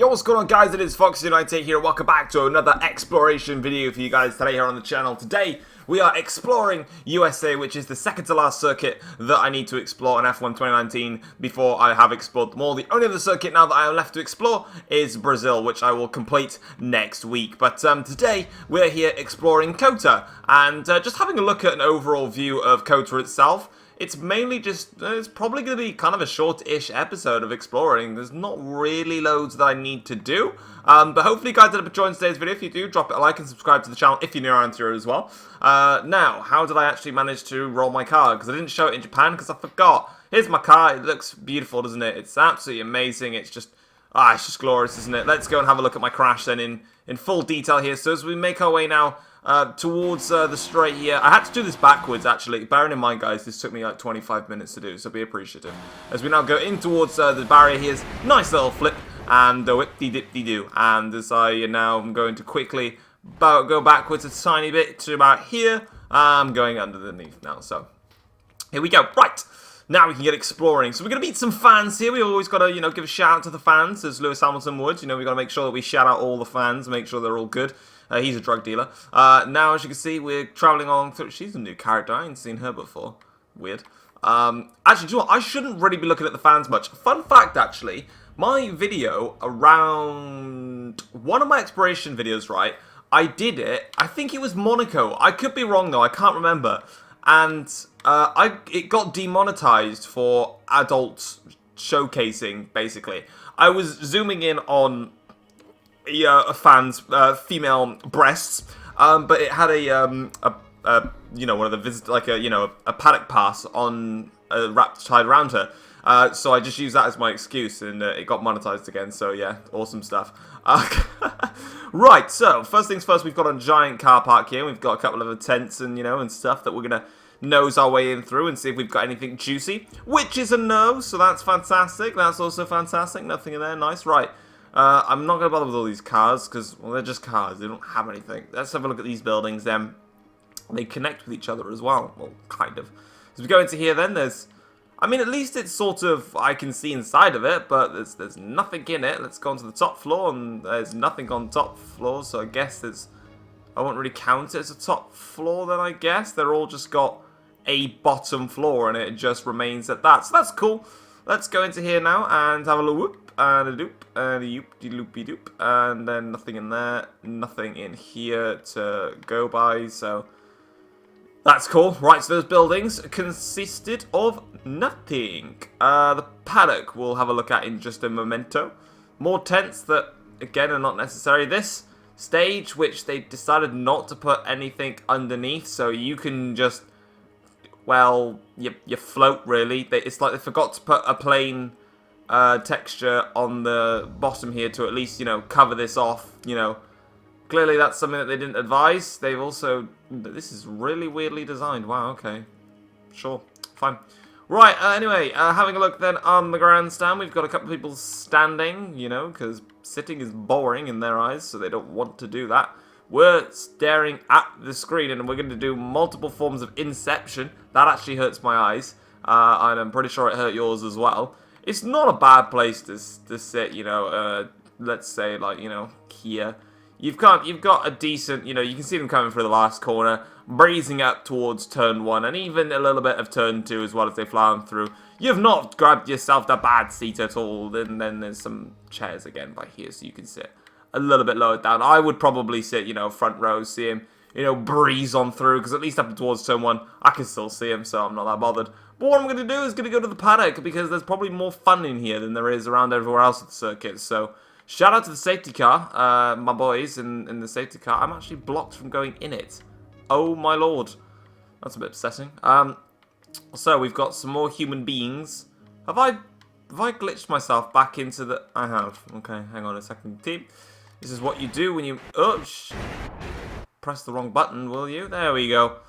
Yo, what's going on, guys? It is Fox98 here. Welcome back to another exploration video for you guys today here on the channel. Today, we are exploring USA, which is the second to last circuit that I need to explore in F1 2019 before I have explored them all. The only other circuit now that I am left to explore is Brazil, which I will complete next week. But today, we're here exploring COTA and just having a look at an overall view of COTA itself. It's mainly just, it's probably going to be kind of a short-ish episode of exploring. There's not really loads that I need to do. But hopefully you guys did enjoy today's video. If you do, drop it a like and subscribe to the channel if you're new around here as well. Now, how did I actually manage to roll my car? Because I didn't show it in Japan because I forgot. Here's my car. It looks beautiful, doesn't it? It's absolutely amazing. It's just glorious, isn't it? Let's go and have a look at my crash then in full detail here. So as we make our way now towards the straight here. I had to do this backwards, actually. Bearing in mind, guys, this took me like 25 minutes to do, so be appreciative. As we now go in towards the barrier, here's nice little flip, and whip-de-dip-de-doo. And as I now am going to quickly go backwards a tiny bit to about here, I'm going underneath now, so here we go. Right. Now we can get exploring. So we're going to meet some fans here. We always got to, give a shout out to the fans, as Lewis Hamilton would. We've got to make sure that we shout out all the fans, make sure they're all good. He's a drug dealer. Now, as you can see, we're traveling along through... She's a new character. I ain't seen her before. Weird. Actually, do you know what? I shouldn't really be looking at the fans much. Fun fact, actually, my video around... One of my exploration videos, right? I did it. I think it was Monaco. I could be wrong, though. I can't remember. And it got demonetized for adult showcasing, basically. I was zooming in on a fan's female breasts, but it had one of the visit, like a paddock pass on wrapped tied around her. So I just used that as my excuse, and it got monetized again. So yeah, awesome stuff. Right, so first things first, we've got a giant car park here. We've got a couple of tents and and stuff that we're gonna nose our way in through and see if we've got anything juicy, which is a no. So that's fantastic. That's also fantastic. Nothing in there. Nice. Right. I'm not going to bother with all these cars, because, well, they're just cars. They don't have anything. Let's have a look at these buildings, then. They connect with each other as well. Well, kind of. As we go into here, then, there's... I mean, at least it's sort of... I can see inside of it, but there's nothing in it. Let's go onto the top floor, and there's nothing on top floor, so I guess there's... I won't really count it as a top floor, then, I guess. They're all just got a bottom floor, and it just remains at that. So that's cool. Let's go into here now and have a little whoop. And a doop, and a yoop-de-loopy doop, and then nothing in there, nothing in here to go by, so that's cool. Right, so those buildings consisted of nothing. The paddock we'll have a look at in just a momento. More tents that, again, are not necessary. This stage, which they decided not to put anything underneath, so you can just, well, you float, really. It's like they forgot to put a plain... texture on the bottom here to at least, cover this off, Clearly that's something that they didn't advise. They've also... This is really weirdly designed. Wow, okay. Sure. Fine. Right, anyway, having a look then on the grandstand. We've got a couple of people standing, because sitting is boring in their eyes, so they don't want to do that. We're staring at the screen, and we're going to do multiple forms of inception. That actually hurts my eyes, and I'm pretty sure it hurt yours as well. It's not a bad place to sit, let's say, like, here. You've got a decent, you can see them coming through the last corner, breezing up towards turn 1, and even a little bit of turn 2 as well as they fly on through. You've not grabbed yourself the bad seat at all. Then there's some chairs again by here, so you can sit a little bit lower down. I would probably sit, front row, see him, breeze on through, because at least up towards turn 1, I can still see him, so I'm not that bothered. But what I'm going to do is going to go to the paddock, because there's probably more fun in here than there is around everywhere else at the circuit. So, shout out to the safety car, my boys in the safety car. I'm actually blocked from going in it. Oh my lord. That's a bit upsetting. So, we've got some more human beings. Have I glitched myself back into the... I have. Okay, hang on a second, team. This is what you do when you... Oh, press the wrong button, will you? There we go.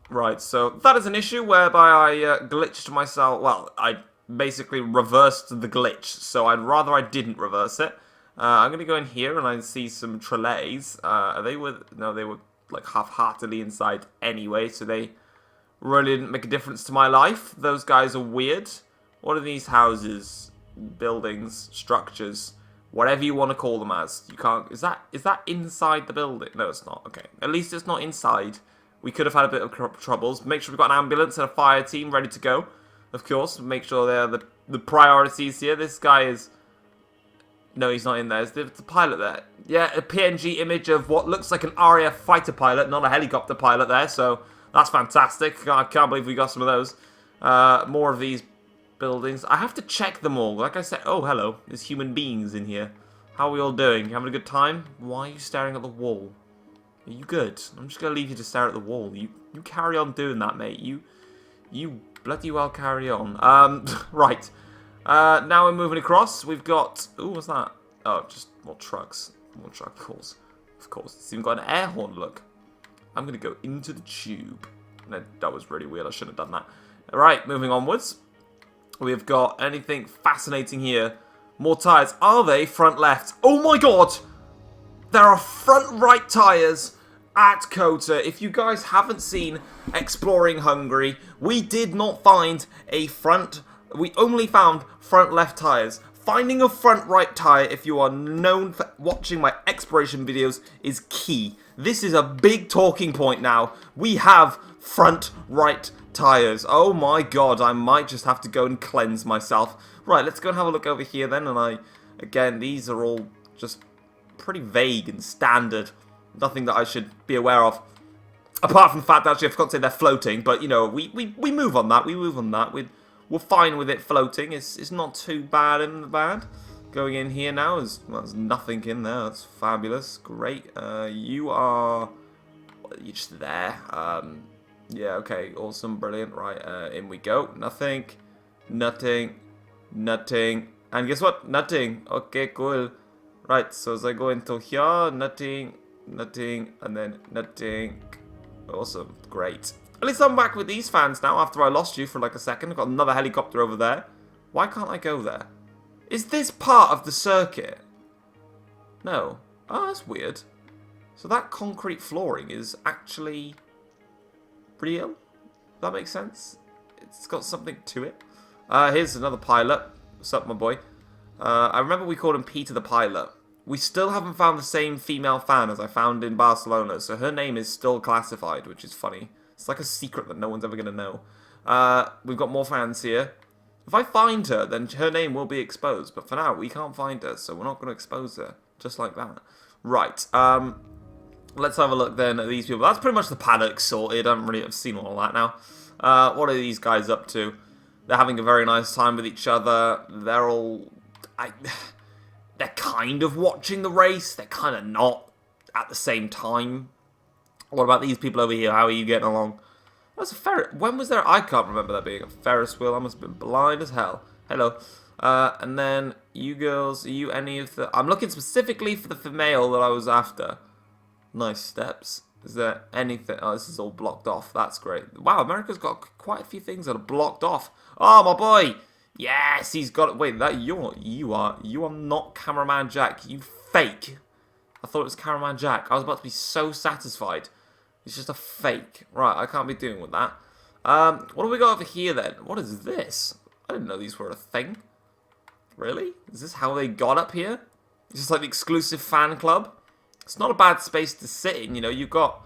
Right, so that is an issue whereby I glitched myself. Well, I basically reversed the glitch, so I'd rather I didn't reverse it. I'm going to go in here and I see some trelleys. No, they were like half-heartedly inside anyway, so they really didn't make a difference to my life. Those guys are weird. What are these houses, buildings, structures? whatever you want to call them as. You can't. Is that inside the building? No, it's not. Okay, at least it's not inside. We could have had a bit of troubles. Make sure we've got an ambulance and a fire team ready to go. Of course, make sure they're the priorities here. This guy is. No, he's not in there. Is the pilot there? Yeah, a PNG image of what looks like an RAF fighter pilot, not a helicopter pilot there. So that's fantastic. I can't believe we got some of those. More of these buildings. I have to check them all. Like I said, oh, hello. There's human beings in here. How are we all doing? You having a good time? Why are you staring at the wall? Are you good? I'm just going to leave you to stare at the wall. You carry on doing that, mate. You bloody well carry on. Right. Now we're moving across. We've got... Ooh, what's that? Oh, just more trucks. More truck calls. Of course. It's even got an air horn, look. I'm going to go into the tube. No, that was really weird. I shouldn't have done that. Alright, moving onwards. We've got anything fascinating here. More tyres. Are they front left? Oh my god! There are front right tyres at Kota. If you guys haven't seen Exploring Hungary, we did not find a front... We only found front left tyres. Finding a front right tyre, if you are known for watching my exploration videos, is key. This is a big talking point now. We have front right tyres. Oh my god, I might just have to go and cleanse myself. Right, let's go and have a look over here then. And again, these are all just pretty vague and standard. Nothing that I should be aware of. Apart from the fact that actually I forgot to say they're floating. But, you know, we move on that. We move on that. We're fine with it floating. It's not too bad in the bad. Going in here now, there's nothing in there. That's fabulous. Great. You're just there. Yeah, okay. Awesome. Brilliant. Right, in we go. Nothing. Nothing. Nothing. And guess what? Nothing. Okay, cool. Right, so as I go into here, nothing. Nothing. And then nothing. Awesome. Great. At least I'm back with these fans now after I lost you for like a second. I've got another helicopter over there. Why can't I go there? Is this part of the circuit? No. Oh, that's weird. So that concrete flooring is actually real? That makes sense? It's got something to it. Here's another pilot. What's up, my boy? I remember we called him Peter the Pilot. We still haven't found the same female fan as I found in Barcelona, so her name is still classified, which is funny. It's like a secret that no one's ever going to know. We've got more fans here. If I find her, then her name will be exposed. But for now, we can't find her, so we're not going to expose her. Just like that. Right. Let's have a look then at these people. That's pretty much the paddock sorted. I've seen all that now. What are these guys up to? They're having a very nice time with each other. They're all... they're kind of watching the race. They're kind of not at the same time. What about these people over here? How are you getting along? That's a Ferris. When was there? I can't remember that being a Ferris wheel. I must have been blind as hell. Hello. And then you girls, are you any of the... I'm looking specifically for the female that I was after. Nice steps. Is there anything... Oh, this is all blocked off. That's great. Wow, America's got quite a few things that are blocked off. Oh, my boy. Yes, he's got it. Wait, that you are not Cameraman Jack. You fake. I thought it was Cameraman Jack. I was about to be so satisfied. It's just a fake. Right, I can't be dealing with that. What do we got over here then? What is this? I didn't know these were a thing. Really? Is this how they got up here? Is this like the exclusive fan club? It's not a bad space to sit in, you know. You've got...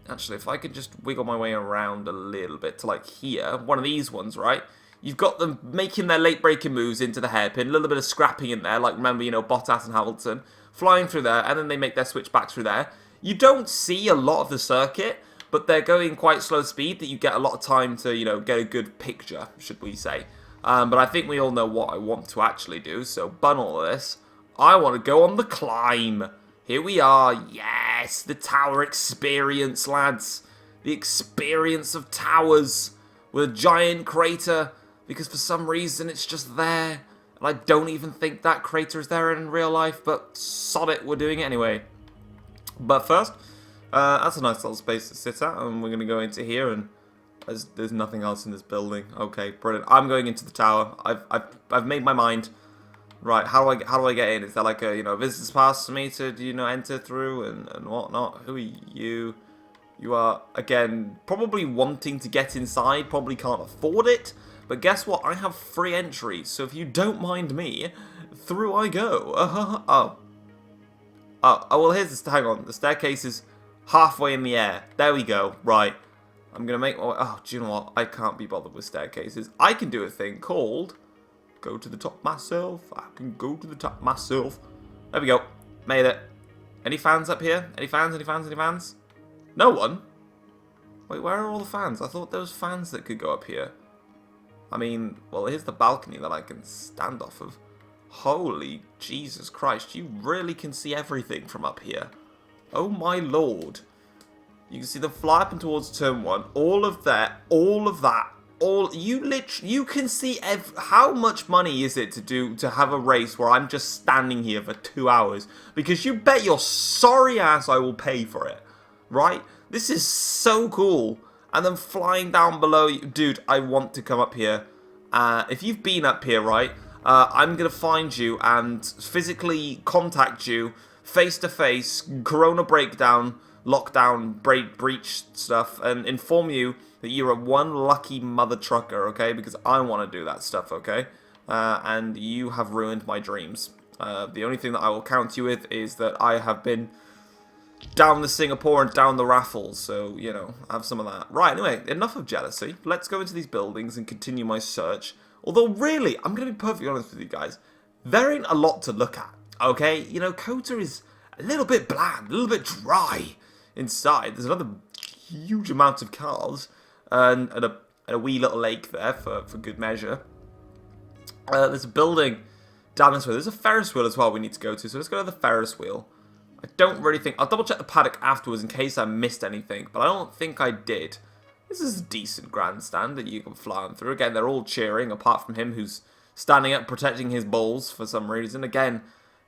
Actually, if I could just wiggle my way around a little bit to like here. One of these ones, right? You've got them making their late breaking moves into the hairpin. A little bit of scrapping in there. Like, remember, you know, Bottas and Hamilton. Flying through there. And then they make their switch back through there. You don't see a lot of the circuit, but they're going quite slow speed that you get a lot of time to, you know, get a good picture, should we say. But I think we all know what I want to actually do, so bun all of this. I want to go on the climb. Here we are. Yes, the tower experience, lads. The experience of towers with a giant crater, because for some reason it's just there. And I don't even think that crater is there in real life, but sod it, we're doing it anyway. But first, that's a nice little space to sit at, and we're going to go into here, and there's nothing else in this building. Okay, brilliant. I'm going into the tower. I've made my mind. Right, how do I get in? Is there like a, you know, visitor's pass for me to, you know, enter through and whatnot? Who are you? You are, again, probably wanting to get inside, probably can't afford it. But guess what? I have free entry, so if you don't mind me, through I go. Oh, well, here's the... Hang on. The staircase is halfway in the air. There we go. Right. I'm going to make... Oh, do you know what? I can't be bothered with staircases. I can do a thing called... Go to the top myself. I can go to the top myself. There we go. Made it. Any fans up here? Any fans? Any fans? Any fans? No one? Wait, where are all the fans? I thought there was fans that could go up here. I mean, well, here's the balcony that I can stand off of. Holy Jesus Christ, you really can see everything from up here. Oh my lord. You can see the fly up and towards turn 1, all of that, you can see how much money is it to have a race where I'm just standing here for 2 hours, because you bet your sorry ass I will pay for it, right? This is so cool. And then flying down below, dude, I want to come up here. If you've been up here, right, I'm going to find you and physically contact you face to face, Corona breakdown, lockdown, breach stuff, and inform you that you're a one lucky mother trucker, okay? Because I want to do that stuff, okay? And you have ruined my dreams. The only thing that I will count you with is that I have been down the Singapore and down the Raffles, so, you know, have some of that. Right, anyway, enough of jealousy. Let's go into these buildings and continue my search. Although, really, I'm going to be perfectly honest with you guys, there ain't a lot to look at, okay? You know, Kota is a little bit bland, a little bit dry inside. There's another huge amount of cars and a wee little lake there for good measure. There's a building down this way. There's a Ferris wheel as well we need to go to, so let's go to the Ferris wheel. I don't really think... I'll double check the paddock afterwards in case I missed anything, but I don't think I did. This is a decent grandstand that you can fly on through. Again, they're all cheering, apart from him who's standing up protecting his balls for some reason. Again,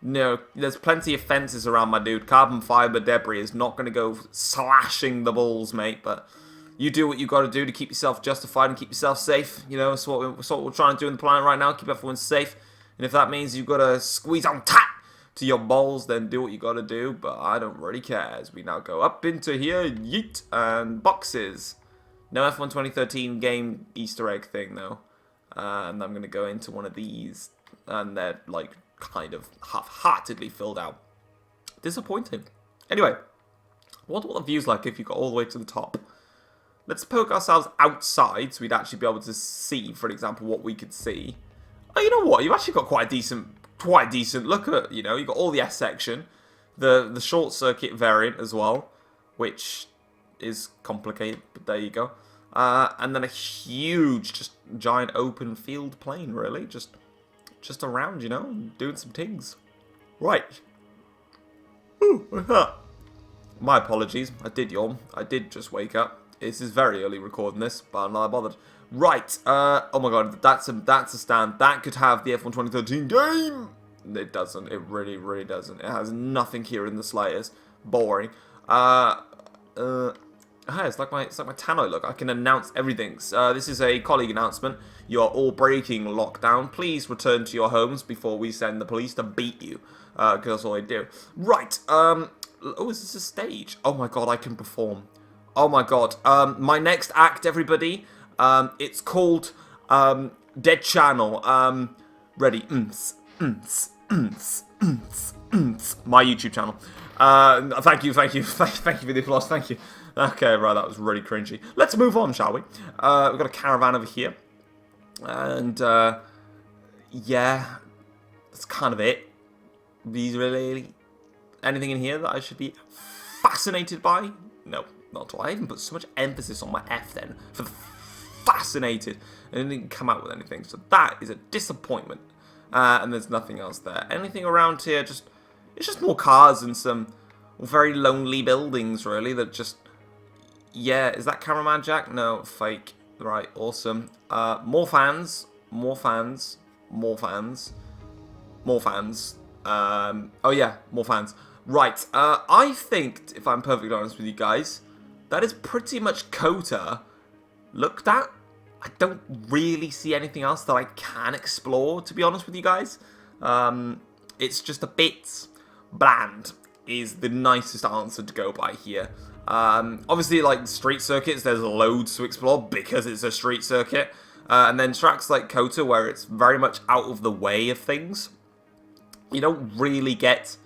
no, there's plenty of fences around my dude. Carbon fiber debris is not going to go slashing the balls, mate, but you do what you got to do to keep yourself justified and keep yourself safe. You know, that's what we're trying to do in the planet right now, keep everyone safe. And if that means you've got to squeeze on tight to your balls, then do what you gotta do, but I don't really care, as we now go up into here, yeet, and boxes. No F1 2013 game Easter egg thing, though. And I'm gonna go into one of these, and they're, like, kind of half-heartedly filled out. Disappointing. Anyway, what the view's like if you got all the way to the top. Let's poke ourselves outside, so we'd actually be able to see, for example, what we could see. Oh, you know what, you've actually got quite a decent look at it, you know, you've got all the S section, the short circuit variant as well, which is complicated, but there you go. And then a huge, just giant open field plane, really, just around, you know, doing some things. Right. Ooh, what's that? My apologies, I did yawn, I did just wake up. This is very early recording this, but I'm not bothered. Right, oh my god, that's a stand. That could have the F1 2013 game! It doesn't, it really doesn't. It has nothing here in the slightest. Boring. It's like my Tannoy look. I can announce everything. This is a colleague announcement. You are all breaking lockdown. Please return to your homes before we send the police to beat you. Because that's all they do. Right, oh, is this a stage? Oh my god, I can perform. Oh my god. My next act, everybody... it's called Dead Channel. Ready? My YouTube channel. Thank you for the applause. Thank you. Okay, right, that was really cringy. Let's move on, shall we? We've got a caravan over here, and yeah, that's kind of it. Is really anything in here that I should be fascinated by? No, not at all. I even put so much emphasis on my F then for the fascinated, and it didn't come out with anything, so that is a disappointment. And there's nothing else there. Anything around here, it's just more cars and some very lonely buildings, really, that just, yeah, is that Cameraman Jack? No, fake. Right, awesome. More fans. Oh yeah, more fans. Right, I think, if I'm perfectly honest with you guys, that is pretty much Kota looked at. I don't really see anything else that I can explore, to be honest with you guys. It's just a bit bland is the nicest answer to go by here. Obviously, like street circuits, there's loads to explore because it's a street circuit. And then tracks like Kota, where it's very much out of the way of things. you don't really get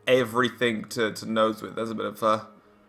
everything to nose with. There's a bit of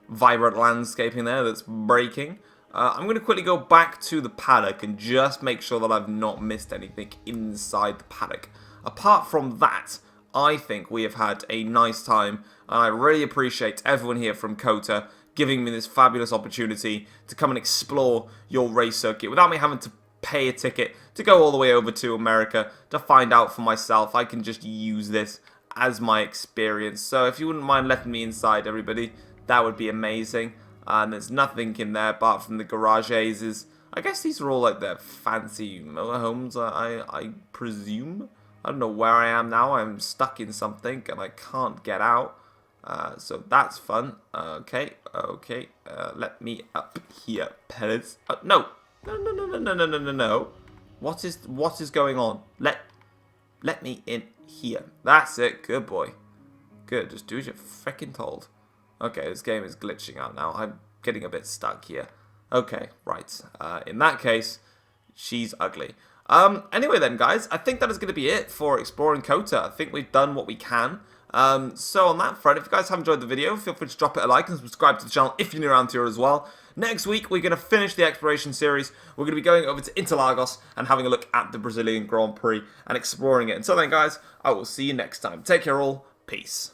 vibrant landscaping there that's breaking. I'm going to quickly go back to the paddock and just make sure that I've not missed anything inside the paddock. Apart from that, I think we have had a nice time, and I really appreciate everyone here from COTA giving me this fabulous opportunity to come and explore your race circuit without me having to pay a ticket to go all the way over to America to find out for myself. I can just use this as my experience. So if you wouldn't mind letting me inside, everybody, that would be amazing. And there's nothing in there apart from the garages. I guess these are all like their fancy motorhomes, I presume. I don't know where I am now. I'm stuck in something and I can't get out. So that's fun. Okay. Let me up here, Perez. No. No. What is going on? Let me in here. That's it. Good boy. Good. Just do as you're freaking told. Okay, this game is glitching out now. I'm getting a bit stuck here. Okay, right. In that case, she's ugly. Anyway then, guys, I think that is going to be it for Exploring COTA. I think we've done what we can. So on that front, if you guys have enjoyed the video, feel free to drop it a like and subscribe to the channel if you're new around here as well. Next week, we're going to finish the exploration series. We're going to be going over to Interlagos and having a look at the Brazilian Grand Prix and exploring it. Until then, guys, I will see you next time. Take care all. Peace.